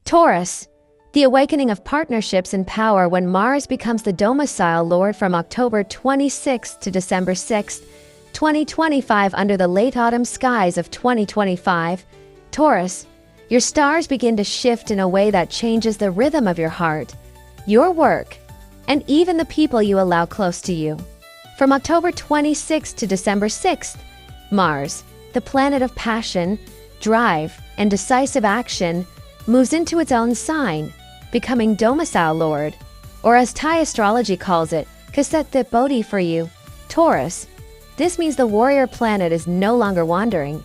Taurus, the awakening of partnerships and power when Mars becomes the domicile lord from October 26 to December 6, 2025 under the late autumn skies of 2025. Taurus, your stars begin to shift in a way that changes the rhythm of your heart, your work, and even the people you allow close to you. From October 26 to December 6th, Mars, the planet of passion, drive, and decisive action, moves into its own sign, becoming domicile lord, or as Thaiastrology calls it, Kaset Bodhi for you, Taurus. This means the warrior planet is no longer wandering.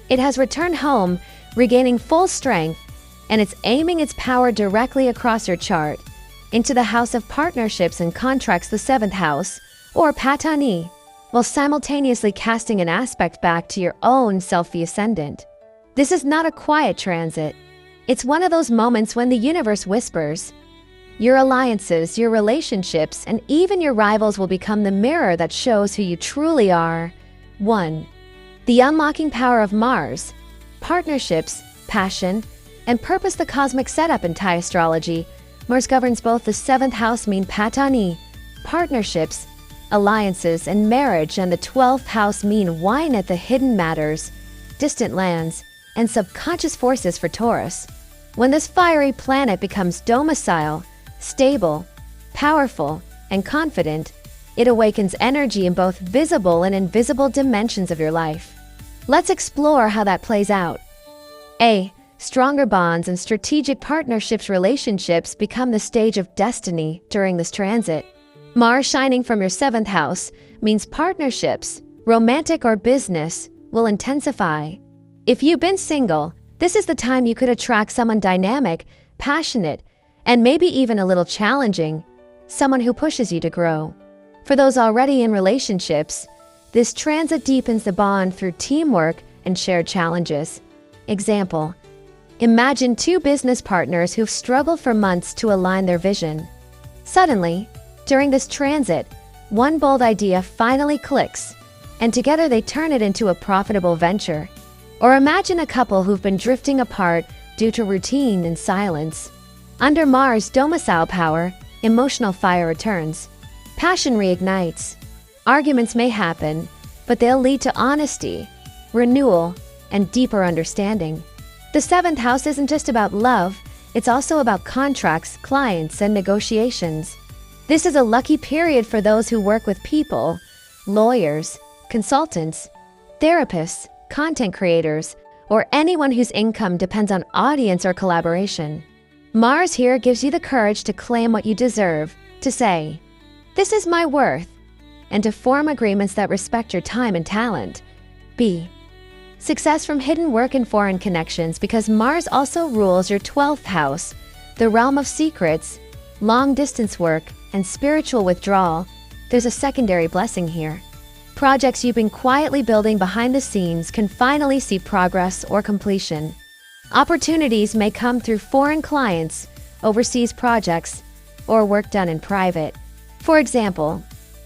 It has returned home, regaining full strength, and it's aiming its power directly across your chart, into the house of partnerships and contracts, the 7th house, or Patani, while simultaneously casting an aspect back to your own self, the ascendant. This is not a quiet transit. It's one of those moments when the universe whispers. Your alliances, your relationships, and even your rivals will become the mirror that shows who you truly are. 1. The unlocking power of Mars. Partnerships, passion, and purpose. The cosmic setup in Thaiastrology. Mars governs both the 7th house, mean Patani, partnerships, alliances, and marriage, and the 12th house, mean wine at the hidden matters, distant lands, and subconscious forces for Taurus. When this fiery planet becomes domicile, stable, powerful, and confident, it awakens energy in both visible and invisible dimensions of your life. Let's explore how that plays out. A. Stronger bonds and strategic partnerships. Relationships become the stage of destiny during this transit. Mars shining from your 7th house means partnerships, romantic or business, will intensify. If you've been single, this is the time you could attract someone dynamic, passionate, and maybe even a little challenging, someone who pushes you to grow. For those already in relationships, this transit deepens the bond through teamwork and shared challenges. Example: imagine two business partners who've struggled for months to align their vision. Suddenly, during this transit, one bold idea finally clicks, and together they turn it into a profitable venture. Or imagine a couple who've been drifting apart due to routine and silence. Under Mars' domicile power, emotional fire returns. Passion reignites. Arguments may happen, but they'll lead to honesty, renewal, and deeper understanding. The 7th house isn't just about love, it's also about contracts, clients, and negotiations. This is a lucky period for those who work with people, lawyers, consultants, therapists, content creators, or anyone whose income depends on audience or collaboration. Mars here gives you the courage to claim what you deserve, to say, "This is my worth," and to form agreements that respect your time and talent. B. Success from hidden work and foreign connections, because Mars also rules your 12th house, the realm of secrets, long-distance work, and spiritual withdrawal. There's a secondary blessing here. Projects you've been quietly building behind the scenes can finally see progress or completion. Opportunities may come through foreign clients, overseas projects, or work done in private. For example,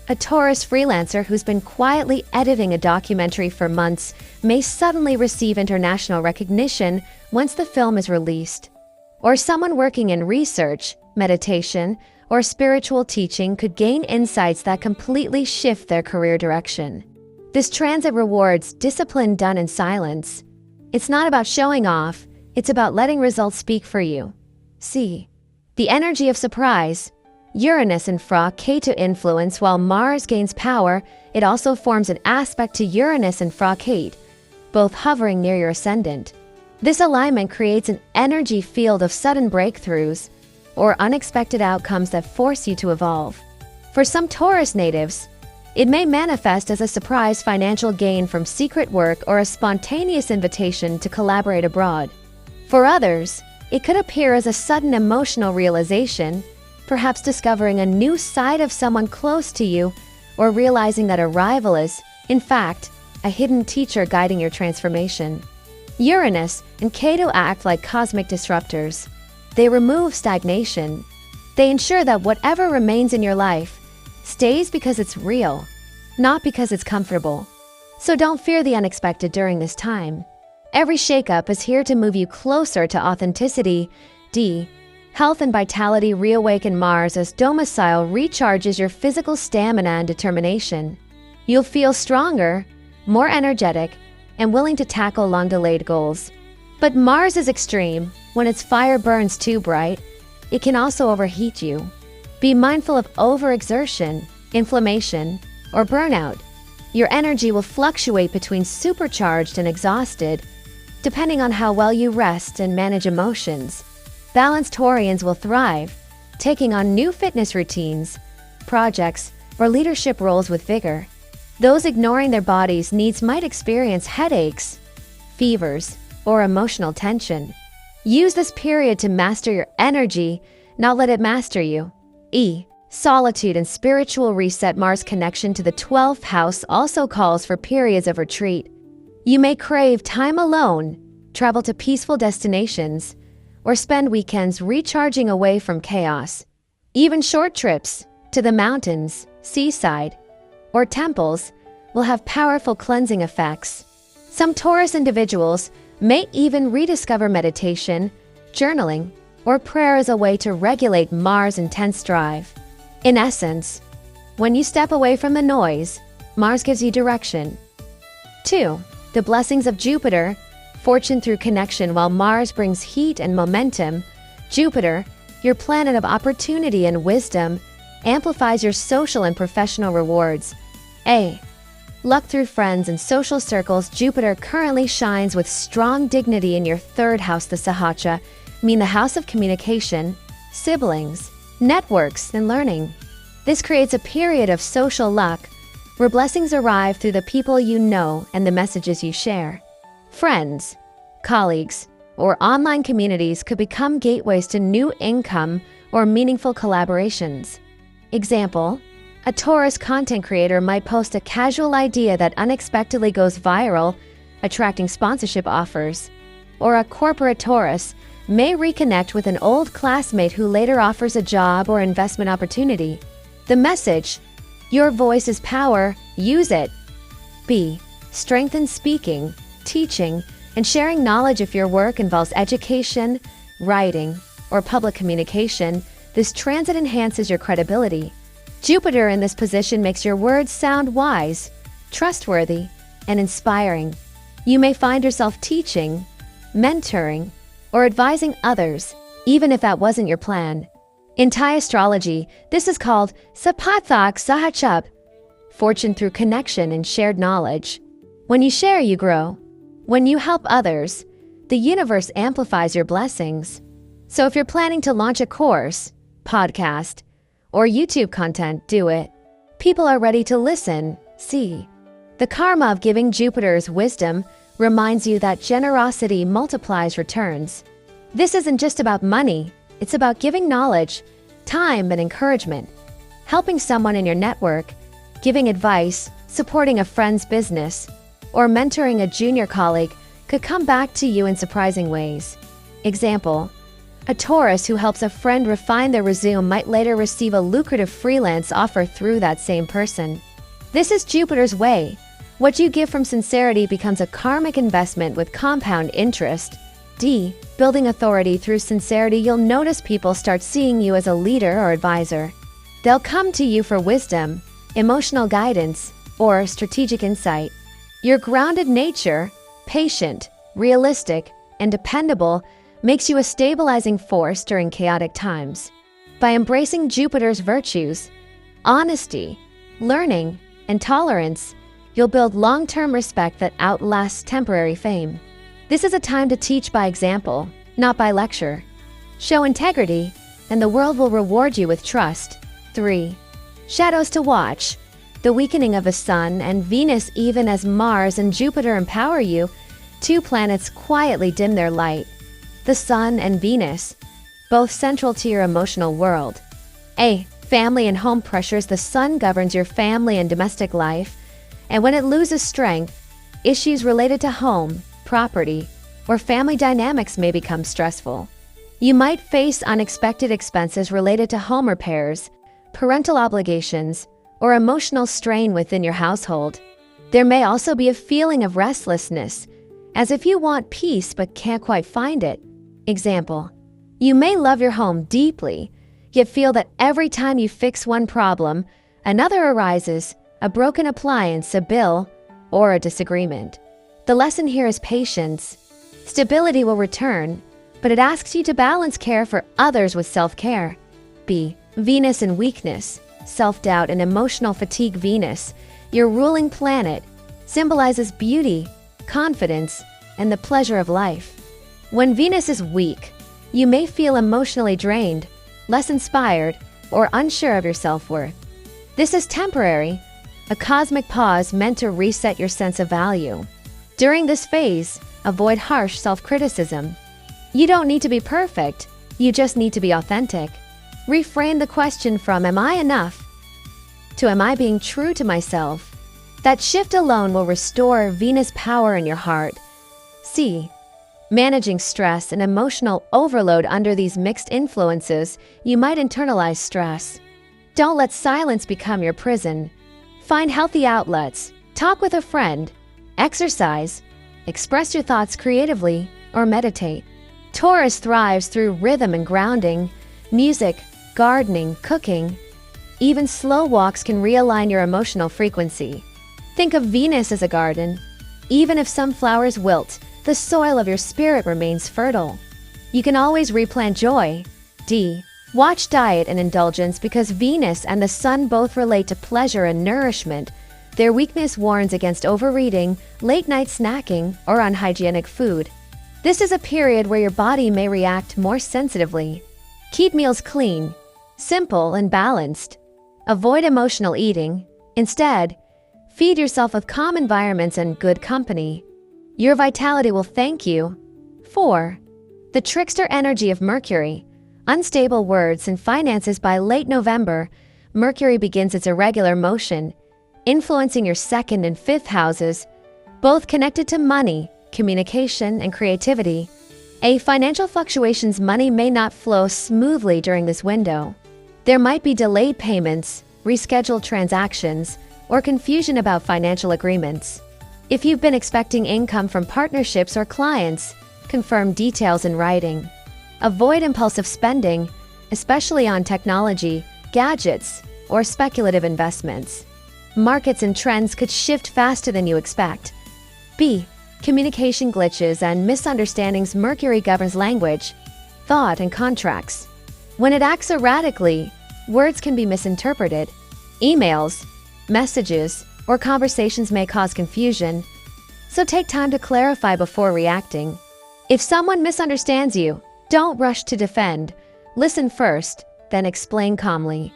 a Taurus freelancer who's been quietly editing a documentary for months may suddenly receive international recognition once the film is released. Or someone working in research, meditation, or spiritual teaching could gain insights that completely shift their career direction. This transit rewards discipline done in silence. It's not about showing off, it's about letting results speak for you. C. The energy of surprise. Uranus and Ketu influence. While Mars gains power, it also forms an aspect to Uranus and Ketu, both hovering near your ascendant. This alignment creates an energy field of sudden breakthroughs, or unexpected outcomes that force you to evolve. For some Taurus natives, it may manifest as a surprise financial gain from secret work or a spontaneous invitation to collaborate abroad. For others, it could appear as a sudden emotional realization, perhaps discovering a new side of someone close to you, or realizing that a rival is, in fact, a hidden teacher guiding your transformation. Uranus and Ketu act like cosmic disruptors. They remove stagnation. They ensure that whatever remains in your life stays because it's real, not because it's comfortable. So don't fear the unexpected during this time. Every shakeup is here to move you closer to authenticity, D. Health and vitality. Reawaken. Mars as domicile recharges your physical stamina and determination. You'll feel stronger, more energetic, and willing to tackle long-delayed goals. But Mars is extreme. When its fire burns too bright, it can also overheat you. Be mindful of overexertion, inflammation, or burnout. Your energy will fluctuate between supercharged and exhausted, depending on how well you rest and manage emotions. Balanced Taurians will thrive, taking on new fitness routines, projects, or leadership roles with vigor. Those ignoring their bodies' needs might experience headaches, fevers, or emotional tension. Use this period to master your energy, not let it master you. E. Solitude and spiritual reset. Mars connection to the 12th house also calls for periods of retreat. You may crave time alone, travel to peaceful destinations, or spend weekends recharging away from chaos. Even short trips to the mountains, seaside, or temples will have powerful cleansing effects. Some Taurus individuals may even rediscover meditation, journaling, or prayer as a way to regulate Mars' intense drive. In essence, when you step away from the noise, Mars gives you direction. 2. The blessings of Jupiter. Fortune through connection. While Mars brings heat and momentum, Jupiter, your planet of opportunity and wisdom, amplifies your social and professional rewards. A. Luck through friends and social circles. Jupiter currently shines with strong dignity in your 3rd house, the Sahacha, mean the house of communication, siblings, networks, and learning. This creates a period of social luck, where blessings arrive through the people you know and the messages you share. Friends, colleagues, or online communities could become gateways to new income or meaningful collaborations. Example, a Taurus content creator might post a casual idea that unexpectedly goes viral, attracting sponsorship offers. Or a corporate Taurus may reconnect with an old classmate who later offers a job or investment opportunity. The message: your voice is power, use it. B. Strengthen speaking, teaching, and sharing knowledge. If your work involves education, writing, or public communication, this transit enhances your credibility. Jupiter in this position makes your words sound wise, trustworthy, and inspiring. You may find yourself teaching, mentoring, or advising others, even if that wasn't your plan. In Thaiastrology, this is called Sapathak Sahachab, fortune through connection and shared knowledge. When you share, you grow. When you help others, the universe amplifies your blessings. So if you're planning to launch a course, podcast, or YouTube content, do it. People are ready to listen, see. The karma of giving. Jupiter's wisdom reminds you that generosity multiplies returns. This isn't just about money, it's about giving knowledge, time, and encouragement, helping someone in your network, giving advice, supporting a friend's business, or mentoring a junior colleague could come back to you in surprising ways. Example, a Taurus who helps a friend refine their resume might later receive a lucrative freelance offer through that same person. This is Jupiter's way. What you give from sincerity becomes a karmic investment with compound interest. D. Building authority through sincerity. You'll notice people start seeing you as a leader or advisor. They'll come to you for wisdom, emotional guidance, or strategic insight. Your grounded nature, patient, realistic, and dependable, makes you a stabilizing force during chaotic times. By embracing Jupiter's virtues, honesty, learning, and tolerance, you'll build long-term respect that outlasts temporary fame. This is a time to teach by example, not by lecture. Show integrity, and the world will reward you with trust. 3. Shadows to watch. The weakening of the Sun and Venus. Even as Mars and Jupiter empower you, 2 planets quietly dim their light. The Sun and Venus, both central to your emotional world. A. Family and home pressures. The Sun governs your family and domestic life, and when it loses strength, issues related to home, property, or family dynamics may become stressful. You might face unexpected expenses related to home repairs, parental obligations, or emotional strain within your household. There may also be a feeling of restlessness, as if you want peace but can't quite find it. Example, You may love your home deeply, yet feel that every time you fix one problem, another arises, a broken appliance, a bill, or a disagreement. The lesson here is patience. Stability will return, but it asks you to balance care for others with self-care. B. Venus and weakness, self-doubt and emotional fatigue. Venus, your ruling planet, symbolizes beauty, confidence, and the pleasure of life. When Venus is weak, you may feel emotionally drained, less inspired, or unsure of your self-worth. This is temporary, a cosmic pause meant to reset your sense of value. During this phase, avoid harsh self-criticism. You don't need to be perfect, you just need to be authentic. Reframe the question from "Am I enough?" to "Am I being true to myself?" That shift alone will restore Venus power in your heart. C. Managing stress and emotional overload. Under these mixed influences, you might internalize stress. Don't let silence become your prison. Find healthy outlets, talk with a friend, exercise, express your thoughts creatively, or meditate. Taurus thrives through rhythm and grounding, music, gardening, cooking. Even slow walks can realign your emotional frequency. Think of Venus as a garden. Even if some flowers wilt, the soil of your spirit remains fertile. You can always replant joy. D. Watch diet and indulgence. Because Venus and the Sun both relate to pleasure and nourishment, their weakness warns against overeating, late-night snacking, or unhygienic food. This is a period where your body may react more sensitively. Keep meals clean, simple, and balanced. Avoid emotional eating. Instead, feed yourself with calm environments and good company. Your vitality will thank you. 4. The trickster energy of Mercury. Unstable words and finances. By late November, Mercury begins its irregular motion, influencing your second and fifth houses, both connected to money, communication, and creativity. Financial fluctuations. Money may not flow smoothly during this window. There might be delayed payments, rescheduled transactions, or confusion about financial agreements. If you've been expecting income from partnerships or clients, confirm details in writing. Avoid impulsive spending, especially on technology, gadgets, or speculative investments. Markets and trends could shift faster than you expect. B. Communication glitches and misunderstandings. Mercury governs language, thought, and contracts. When it acts erratically, words can be misinterpreted. Emails, messages, or conversations may cause confusion, so take time to clarify before reacting. If someone misunderstands you, don't rush to defend. Listen first, then explain calmly.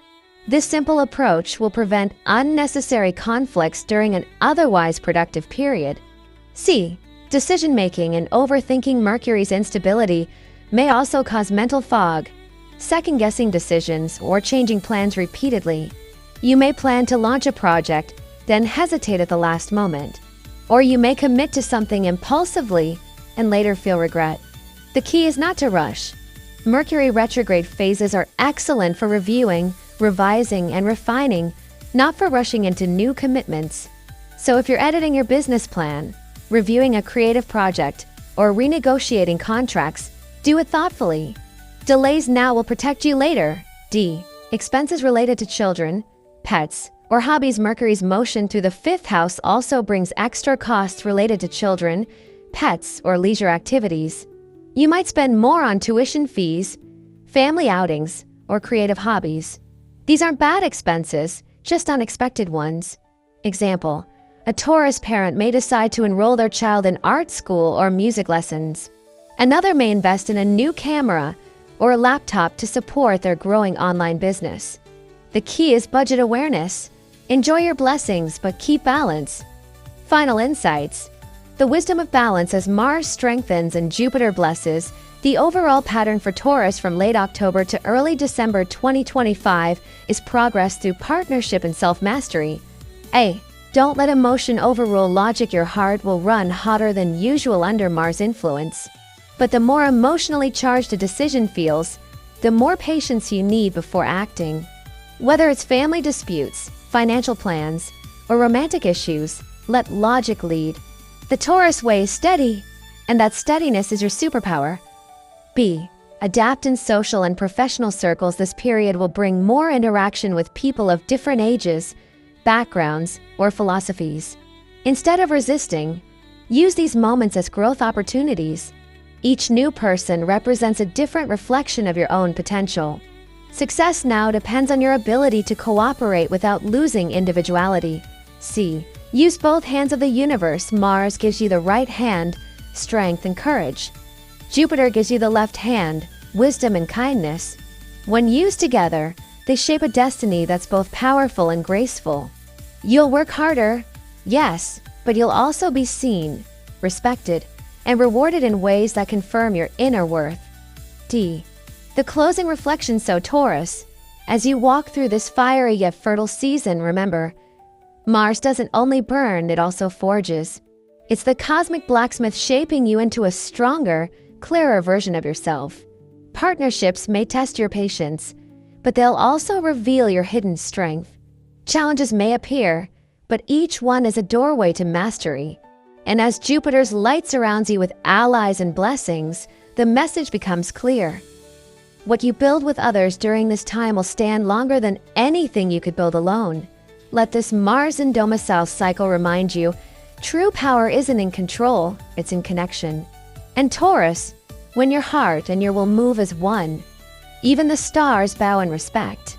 This simple approach will prevent unnecessary conflicts during an otherwise productive period. C. Decision-making and overthinking. Mercury's instability may also cause mental fog, second-guessing decisions, or changing plans repeatedly. You may plan to launch a project, then hesitate at the last moment. Or you may commit to something impulsively and later feel regret. The key is not to rush. Mercury retrograde phases are excellent for reviewing, revising, and refining, not for rushing into new commitments. So if you're editing your business plan, reviewing a creative project, or renegotiating contracts, do it thoughtfully. Delays now will protect you later. D. Expenses related to children, pets, or hobbies. Mercury's motion through the fifth house also brings extra costs related to children, pets, or leisure activities. You might spend more on tuition fees, family outings, or creative hobbies. These aren't bad expenses, just unexpected ones. Example: a Taurus parent may decide to enroll their child in art school or music lessons. Another may invest in a new camera or a laptop to support their growing online business. The key is budget awareness. Enjoy your blessings, but keep balance. Final insights. The wisdom of balance. As Mars strengthens and Jupiter blesses, the overall pattern for Taurus from late October to early December 2025 is progress through partnership and self-mastery. A. Don't let emotion overrule logic. Your heart will run hotter than usual under Mars influence. But the more emotionally charged a decision feels, the more patience you need before acting. Whether it's family disputes, financial plans, or romantic issues, let logic lead. The Taurus way is steady, and that steadiness is your superpower. B. Adapt in social and professional circles. This period will bring more interaction with people of different ages, backgrounds, or philosophies. Instead of resisting, use these moments as growth opportunities. Each new person represents a different reflection of your own potential. Success now depends on your ability to cooperate without losing individuality. C. Use both hands of the universe. Mars gives you the right hand, strength and courage. Jupiter gives you the left hand, wisdom and kindness. When used together, they shape a destiny that's both powerful and graceful. You'll work harder, yes, but you'll also be seen, respected, and rewarded in ways that confirm your inner worth. D. The closing reflection. So Taurus, as you walk through this fiery yet fertile season, remember, Mars doesn't only burn, it also forges. It's the cosmic blacksmith shaping you into a stronger, clearer version of yourself. Partnerships may test your patience, but they'll also reveal your hidden strength. Challenges may appear, but each one is a doorway to mastery. And as Jupiter's light surrounds you with allies and blessings, the message becomes clear. What you build with others during this time will stand longer than anything you could build alone. Let this Mars in domicile cycle remind you, true power isn't in control, it's in connection. And Taurus, when your heart and your will move as one, even the stars bow in respect.